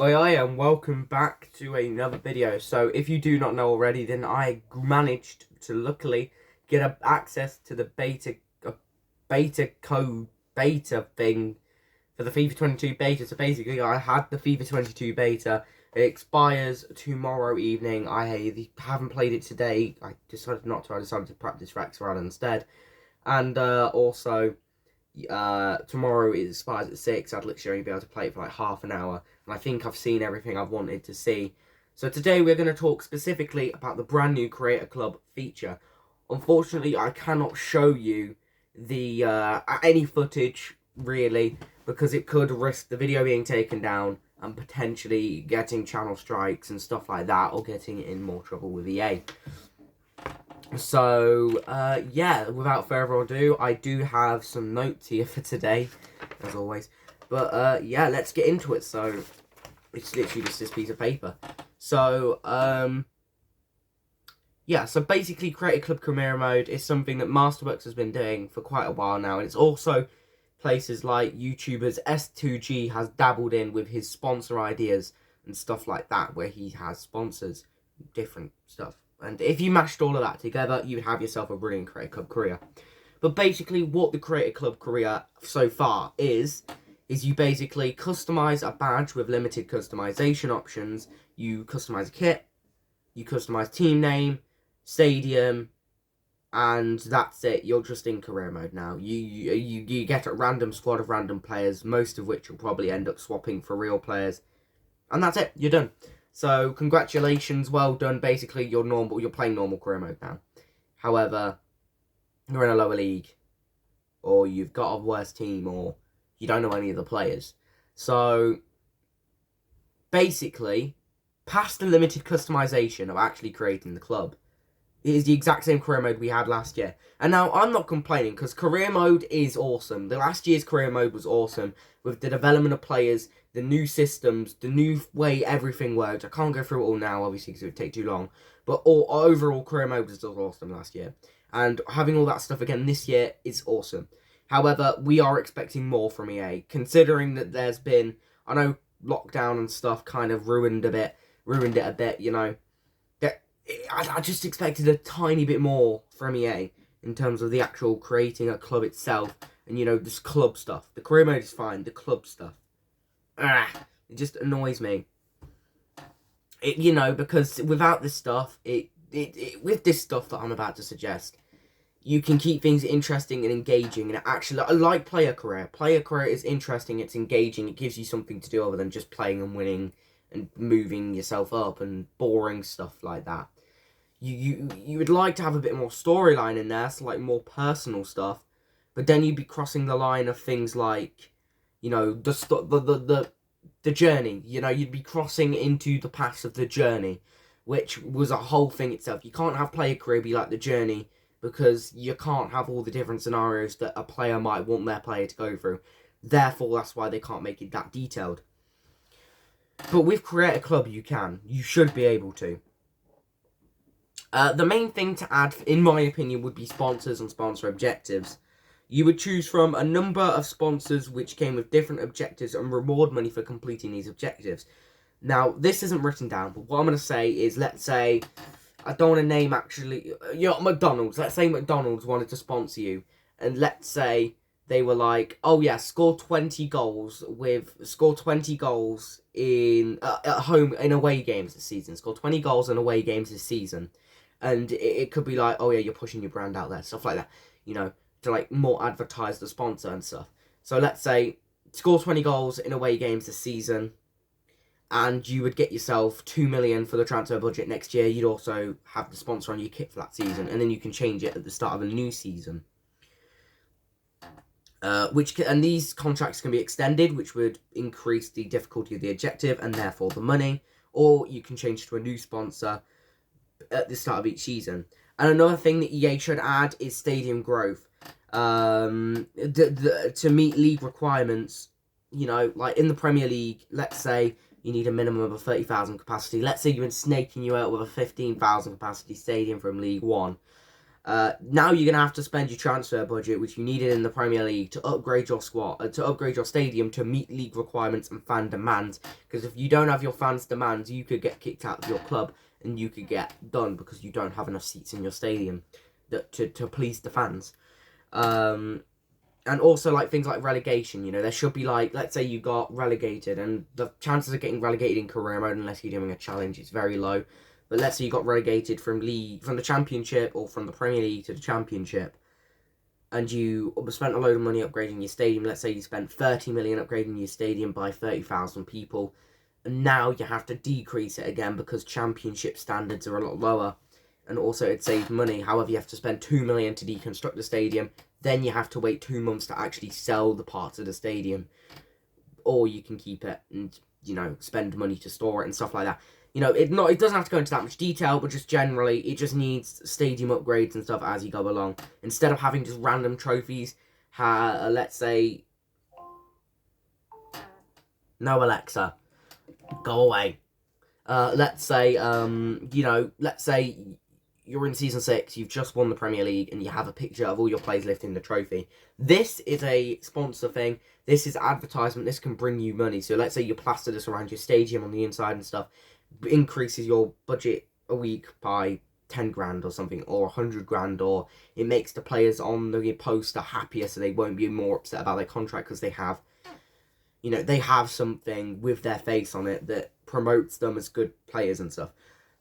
Oi, and welcome back to another video. So, if you do not know already, then I managed to luckily get access to the beta thing for the FIFA 22 beta. So basically, I had the FIFA 22 beta. It expires tomorrow evening. I haven't played it today. I decided not to. I decided to practice Rexrad instead. And also, tomorrow it expires at 6. I'd literally only be able to play it for like half an hour, and I think I've seen everything I've wanted to see. So today we're going to talk specifically about the brand new Creator Club feature. Unfortunately, I cannot show you the any footage really, because it could risk the video being taken down and potentially getting channel strikes and stuff like that, or getting in more trouble with EA. So, yeah, without further ado, I do have some notes here for today, as always. But, yeah, let's get into it. So, it's literally just this piece of paper. So, yeah, so basically Creative Club Career Mode is something that Masterworks has been doing for quite a while now. And it's also places like YouTubers S2G has dabbled in with his sponsor ideas and stuff like that, where he has sponsors, different stuff. And if you mashed all of that together, you'd have yourself a brilliant Creator Club career. But basically, what the Creator Club career so far is you basically customize a badge with limited customization options. You customize a kit, you customize team name, stadium, and that's it. You're just in career mode now. You get a random squad of random players, most of which will probably end up swapping for real players. And that's it. You're done. So, congratulations, well done. Basically, you're playing normal career mode now. However, you're in a lower league, or you've got a worse team, or you don't know any of the players. So, basically, past the limited customization of actually creating the club, it is the exact same career mode we had last year. And now, I'm not complaining, because career mode is awesome. The last year's career mode was awesome, with the development of players, the new systems, the new way everything worked. I can't go through it all now, obviously, because it would take too long. But overall, career mode was still awesome last year. And having all that stuff again this year is awesome. However, we are expecting more from EA, considering that there's been, I know lockdown and stuff kind of ruined it a bit, you know. I just expected a tiny bit more from EA in terms of the actual creating a club itself, and, you know, this club stuff. The career mode is fine, the club stuff, it just annoys me. You know, because without this stuff, with this stuff that I'm about to suggest, you can keep things interesting and engaging, and actually, like player career. Player career is interesting, it's engaging, it gives you something to do other than just playing and winning and moving yourself up and boring stuff like that. You would like to have a bit more storyline in there, so like more personal stuff, but then you'd be crossing the line of things like, you know, the journey. You know, you'd be crossing into the paths of the journey, which was a whole thing itself. You can't have player career be like the journey, because you can't have all the different scenarios that a player might want their player to go through. Therefore, that's why they can't make it that detailed. But with Creator Club, you can. You should be able to. The main thing to add, in my opinion, would be sponsors and sponsor objectives. You would choose from a number of sponsors which came with different objectives and reward money for completing these objectives. Now, this isn't written down, but what I'm going to say is, let's say, I don't want to name actually, you know, McDonald's. Let's say McDonald's wanted to sponsor you, and let's say they were like, oh yeah, score 20 goals in at home in away games this season. Score 20 goals in away games this season. And it could be like, oh yeah, you're pushing your brand out there, stuff like that, you know, to like more advertise the sponsor and stuff. So let's say score 20 goals in away games this season, and you would get yourself 2 million for the transfer budget next year. You'd also have the sponsor on your kit for that season, and then you can change it at the start of a new season. And these contracts can be extended, which would increase the difficulty of the objective and therefore the money, or you can change to a new sponsor at the start of each season. And another thing that EA should add is stadium growth. To meet league requirements, you know, like in the Premier League, let's say you need a minimum of a 30,000 capacity. Let's say you're snaking you out with a 15,000 capacity stadium from League One. Now you're going to have to spend your transfer budget, which you needed in the Premier League, to upgrade your squad, to upgrade your stadium to meet league requirements and fan demands. Because if you don't have your fans' demands, you could get kicked out of your club and you could get done because you don't have enough seats in your stadium to please the fans. And also, like, things like relegation, you know, there should be, like, let's say you got relegated, and the chances of getting relegated in career mode, unless you're doing a challenge, is very low. But let's say you got relegated from the Championship or from the Premier League to the Championship, and you spent a load of money upgrading your stadium. Let's say you spent 30 million upgrading your stadium by 30,000 people, and now you have to decrease it again because Championship standards are a lot lower. And also it saves money. However, you have to spend 2 million to deconstruct the stadium. Then you have to wait 2 months to actually sell the parts of the stadium. Or you can keep it and, you know, spend money to store it and stuff like that. You know, it doesn't have to go into that much detail, but just generally, it just needs stadium upgrades and stuff as you go along. Instead of having just random trophies, let's say... No, Alexa. Go away. Let's say, you know, let's say you're in Season 6, you've just won the Premier League, and you have a picture of all your players lifting the trophy. This is a sponsor thing. This is advertisement. This can bring you money. So let's say you plaster this around your stadium on the inside and stuff. Increases your budget a week by 10 grand or something, or 100 grand, or it makes the players on the poster happier so they won't be more upset about their contract because they have, you know, they have something with their face on it that promotes them as good players and stuff.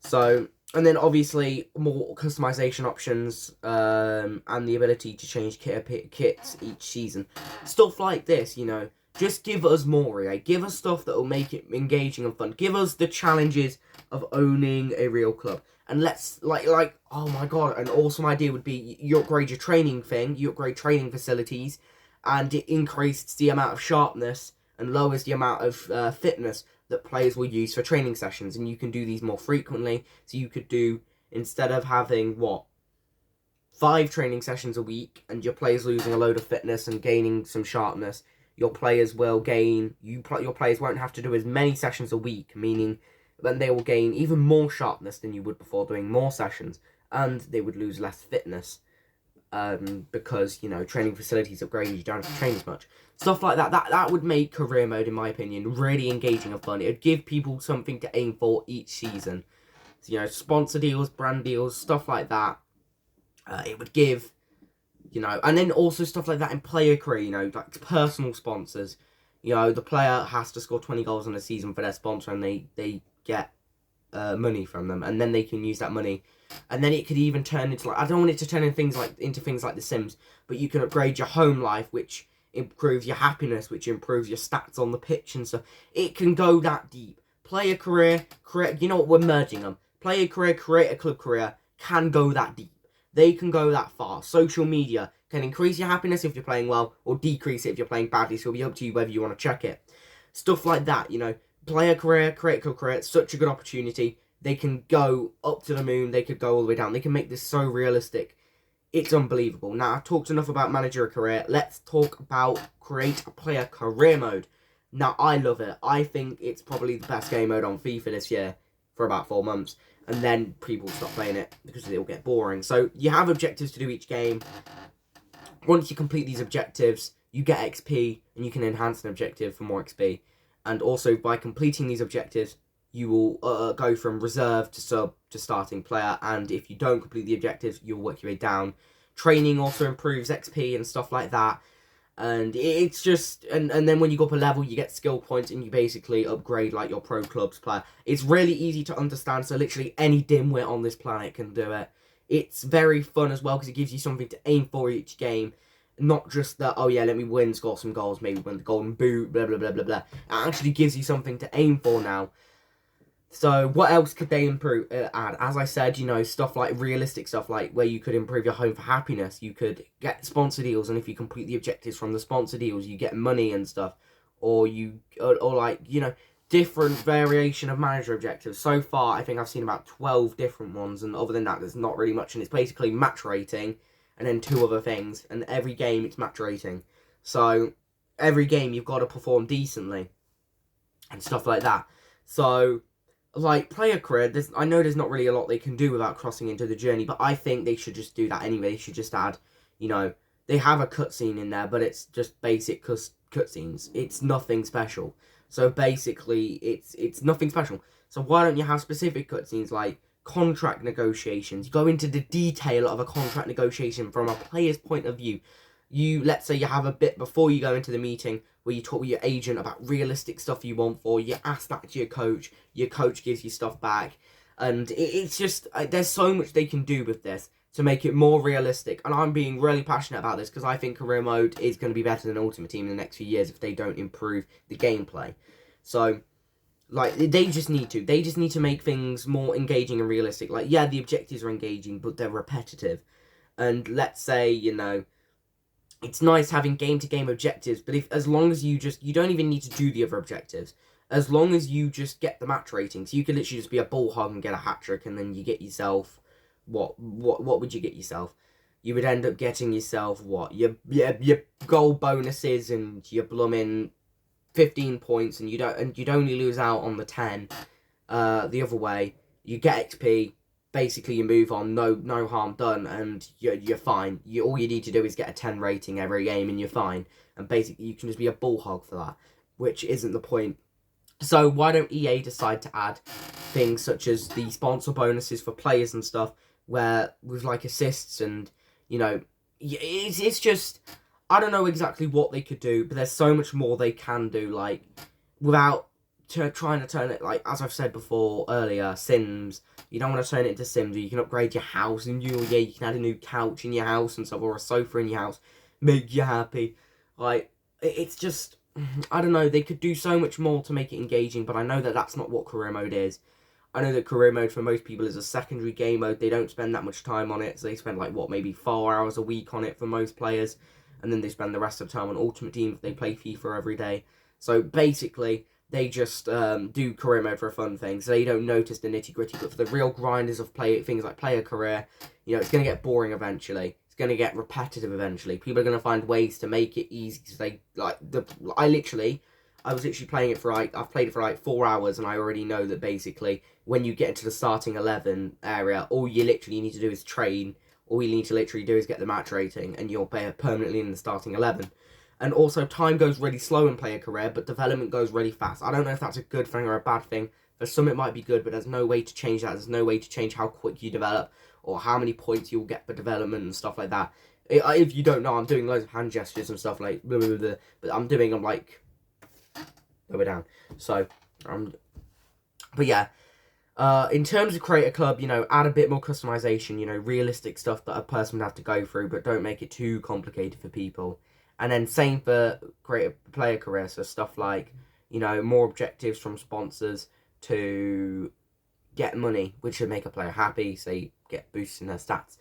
So, and then obviously more customization options, and the ability to change kits each season. Stuff like this, you know, just give us more, yeah? Give us stuff that will make it engaging and fun. Give us the challenges of owning a real club. And let's, like, oh my god, an awesome idea would be you upgrade your training thing, you upgrade training facilities, and it increases the amount of sharpness and lowers the amount of fitness that players will use for training sessions, and you can do these more frequently. So you could do, instead of having, 5 training sessions a week, and your players losing a load of fitness and gaining some sharpness, your players will gain, your players won't have to do as many sessions a week, meaning then they will gain even more sharpness than you would before doing more sessions, and they would lose less fitness. Because, you know, training facilities upgraded, you don't have to train as much. Stuff like that. That would make career mode, in my opinion, really engaging and fun. It would give people something to aim for each season. So, you know, sponsor deals, brand deals, stuff like that. It would give, you know, and then also stuff like that in player career, you know, like personal sponsors. You know, the player has to score 20 goals in a season for their sponsor, and they get money from them, and then they can use that money. And then it could even turn into, like, I don't want it to turn into things like The Sims, but you can upgrade your home life, which improves your happiness, which improves your stats on the pitch and stuff. It can go that deep. Player career, you know what, we're merging them. Player career, creator club career can go that deep. They can go that far. Social media can increase your happiness if you're playing well, or decrease it if you're playing badly, so it'll be up to you whether you want to check it. Stuff like that, you know. Player career, creator club career, it's such a good opportunity. They can go up to the moon, they could go all the way down. They can make this so realistic. It's unbelievable. Now, I've talked enough about manager a career. Let's talk about create a player career mode. Now, I love it. I think it's probably the best game mode on FIFA this year for about 4 months. And then people stop playing it because it'll get boring. So, you have objectives to do each game. Once you complete these objectives, you get XP, and you can enhance an objective for more XP. And also, by completing these objectives, you will go from reserve to sub to starting player, and if you don't complete the objectives, you'll work your way down. Training also improves XP and stuff like that, and it's just, and then when you go up a level, you get skill points, and you basically upgrade, like, your pro clubs player. It's really easy to understand, so literally any dimwit on this planet can do it. It's very fun as well, because it gives you something to aim for each game. Not just that, oh yeah, let me win, score some goals, maybe win the golden boot, blah, blah, blah, blah, blah. It actually gives you something to aim for now. So, what else could they add? As I said, you know, stuff like realistic stuff, like where you could improve your home for happiness. You could get sponsor deals, and if you complete the objectives from the sponsor deals, you get money and stuff. Or like, you know, different variation of manager objectives. So far, I think I've seen about 12 different ones, and other than that, there's not really much. And it's basically match rating, and then 2 other things. And every game, it's match rating. So, every game, you've got to perform decently, and stuff like that. So, like, player career, I know there's not really a lot they can do without crossing into the journey, but I think they should just do that anyway. They should just add, you know, they have a cutscene in there, but it's just basic cutscenes. It's nothing special. So basically, it's nothing special. So why don't you have specific cutscenes like contract negotiations? Go into the detail of a contract negotiation from a player's point of view. Let's say you have a bit before you go into the meeting where you talk with your agent about realistic stuff you want for. You ask that to your coach gives you stuff back, and it's just there's so much they can do with this to make it more realistic. And I'm being really passionate about this because I think career mode is going to be better than Ultimate Team in the next few years if they don't improve the gameplay. So, like, they just need to make things more engaging and realistic. Like, yeah, the objectives are engaging, but they're repetitive. And let's say, it's nice having game-to-game objectives, but as long as you don't even need to do the other objectives. As long as you just get the match ratings, you could literally just be a ball hog and get a hat-trick, and then you get yourself, what would you get yourself? You would end up getting yourself, your goal bonuses and your blooming 15 points, and you'd only lose out on the 10, the other way. You get XP, basically you move on, no harm done, and you're fine. All you need to do is get a 10 rating every game and you're fine. And basically you can just be a bull hog for that, which isn't the point. So why don't EA decide to add things such as the sponsor bonuses for players and stuff, where with like assists and, it's just, I don't know exactly what they could do, but there's so much more they can do, like, without trying to turn it, like, as I've said before earlier, Sims. You don't want to turn it into Sims, or you can upgrade your house, and you can add a new couch in your house and stuff, or a sofa in your house, make you happy. Like, it's just, I don't know, they could do so much more to make it engaging, but I know that that's not what career mode is. I know that career mode for most people is a secondary game mode. They don't spend that much time on it, so they spend, like, maybe 4 hours a week on it for most players, and then they spend the rest of the time on Ultimate Team if they play FIFA every day. So, basically, they just do career mode for a fun thing, so they don't notice the nitty-gritty. But for the real grinders of things like player career, it's going to get boring eventually. It's going to get repetitive eventually. People are going to find ways to make it easy. So I was literally playing it I've played it for 4 hours, and I already know that basically when you get into the starting 11 area, all you literally need to do is train. All you need to literally do is get the match rating, and you're permanently in the starting 11. And also, time goes really slow in player career, but development goes really fast. I don't know if that's a good thing or a bad thing. For some, it might be good, but there's no way to change that. There's no way to change how quick you develop or how many points you'll get for development and stuff like that. If you don't know, I'm doing loads of hand gestures and stuff like blah, blah, blah, but I'm like lower down. So, but yeah. In terms of create a club, add a bit more customization, realistic stuff that a person would have to go through, but don't make it too complicated for people. And then same for create a player career, so stuff like, more objectives from sponsors to get money, which should make a player happy, so they get boosts in their stats.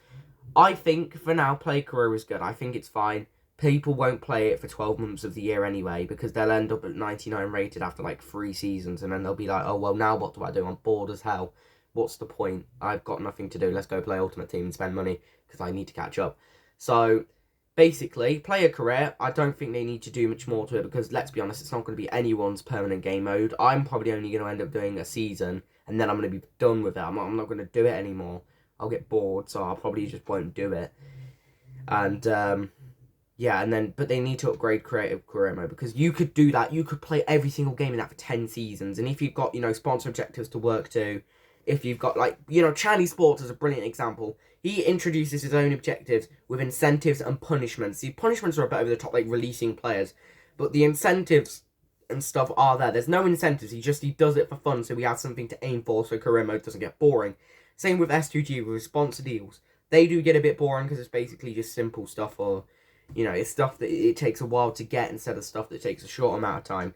I think, for now, player career is good. I think it's fine. People won't play it for 12 months of the year anyway, because they'll end up at 99 rated after, 3 seasons, and then they'll be like, oh, well, now what do I do? I'm bored as hell. What's the point? I've got nothing to do. Let's go play Ultimate Team and spend money, because I need to catch up. So, basically, player career, I don't think they need to do much more to it, because, let's be honest, it's not going to be anyone's permanent game mode. I'm probably only going to end up doing a season, and then I'm going to be done with it. I'm not going to do it anymore. I'll get bored, so I'll probably just won't do it. And, yeah, but they need to upgrade creative career mode, because you could do that. You could play every single game in that for 10 seasons. And if you've got, sponsor objectives to work to, if you've got, Charlie Sports is a brilliant example. He introduces his own objectives with incentives and punishments. The punishments are a bit over the top, like releasing players. But the incentives and stuff are there. There's no incentives. He does it for fun, so we have something to aim for, so career mode doesn't get boring. Same with S2G, with sponsor deals. They do get a bit boring, because it's basically just simple stuff, or it's stuff that it takes a while to get instead of stuff that takes a short amount of time.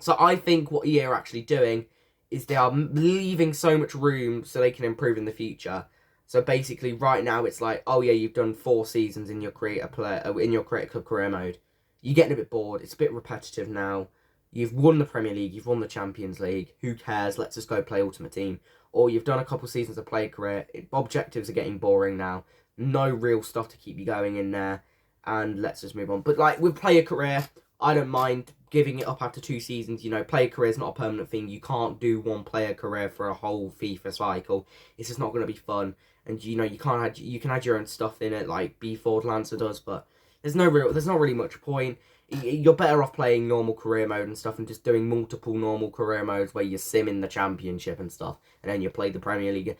So I think what EA are actually doing is they are leaving so much room so they can improve in the future. So basically, right now it's like, oh yeah, you've done 4 seasons in your creator club career mode. You're getting a bit bored. It's a bit repetitive now. You've won the Premier League. You've won the Champions League. Who cares? Let's just go play Ultimate Team. Or you've done a couple seasons of player career. Objectives are getting boring now. No real stuff to keep you going in there, and let's just move on. But with player career, I don't mind giving it up after 2 seasons. You know, player career is not a permanent thing. You can't do one player career for a whole FIFA cycle. It's just not going to be fun. And you know, you can add your own stuff in it, like B Ford Lancer does, but there's not really much point. You're better off playing normal career mode and stuff, and just doing multiple normal career modes where you sim in the championship and stuff, and then you play the Premier League.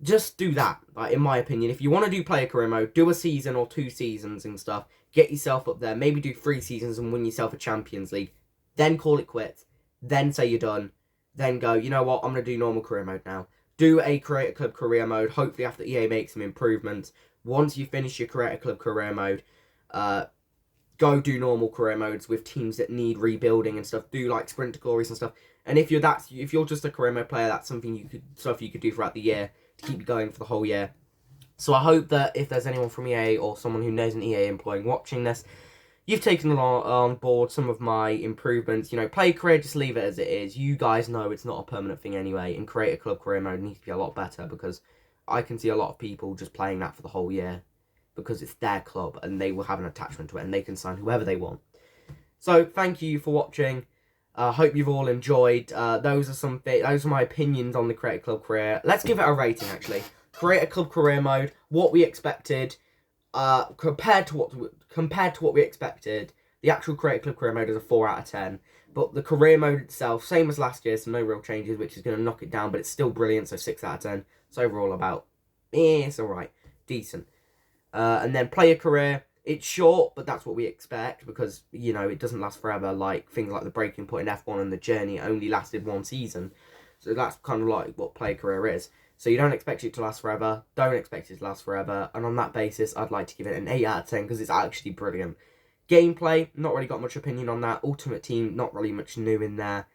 Just do that, like, in my opinion. If you want to do player career mode, do a season or 2 seasons and stuff. Get yourself up there. Maybe do 3 seasons and win yourself a Champions League. Then call it quits. Then say you're done. Then go, you know what, I'm going to do normal career mode now. Do a Creator Club career mode, hopefully after EA makes some improvements. Once you finish your Creator Club career mode, go do normal career modes with teams that need rebuilding and stuff. Do like Sprint to Glories and stuff. And if you're just a career mode player, that's something you could do throughout the year to keep you going for the whole year. So I hope that if there's anyone from EA or someone who knows an EA employee watching this, you've taken on board some of my improvements. You know, play career, just leave it as it is. You guys know it's not a permanent thing anyway, and Creator Club career mode needs to be a lot better, because I can see a lot of people just playing that for the whole year because it's their club and they will have an attachment to it and they can sign whoever they want. So thank you for watching. Hope you've all enjoyed. Those are my opinions on the Creator Club career. Let's give it a rating, actually. Creator Club career mode, what we expected, compared to what we expected. The actual Creator Club career mode is a 4 out of 10. But the career mode itself, same as last year, so no real changes, which is going to knock it down, but it's still brilliant, so 6 out of 10. So overall about, it's alright, decent. And then player career, it's short, but that's what we expect, because, you know, it doesn't last forever, like things like the Breaking Point in F1 and the Journey only lasted 1 season. So that's kind of like what player career is. So you don't expect it to last forever, don't expect it to last forever, and on that basis, I'd like to give it an 8 out of 10, because it's actually brilliant. Gameplay, not really got much opinion on that. Ultimate Team, not really much new in there.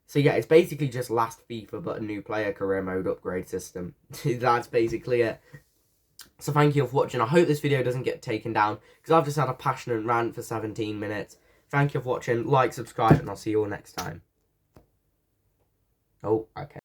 So yeah, it's basically just last FIFA, but a new player career mode upgrade system. That's basically it. So thank you for watching. I hope this video doesn't get taken down, because I've just had a passionate rant for 17 minutes. Thank you for watching. Like, subscribe, and I'll see you all next time. Oh, okay.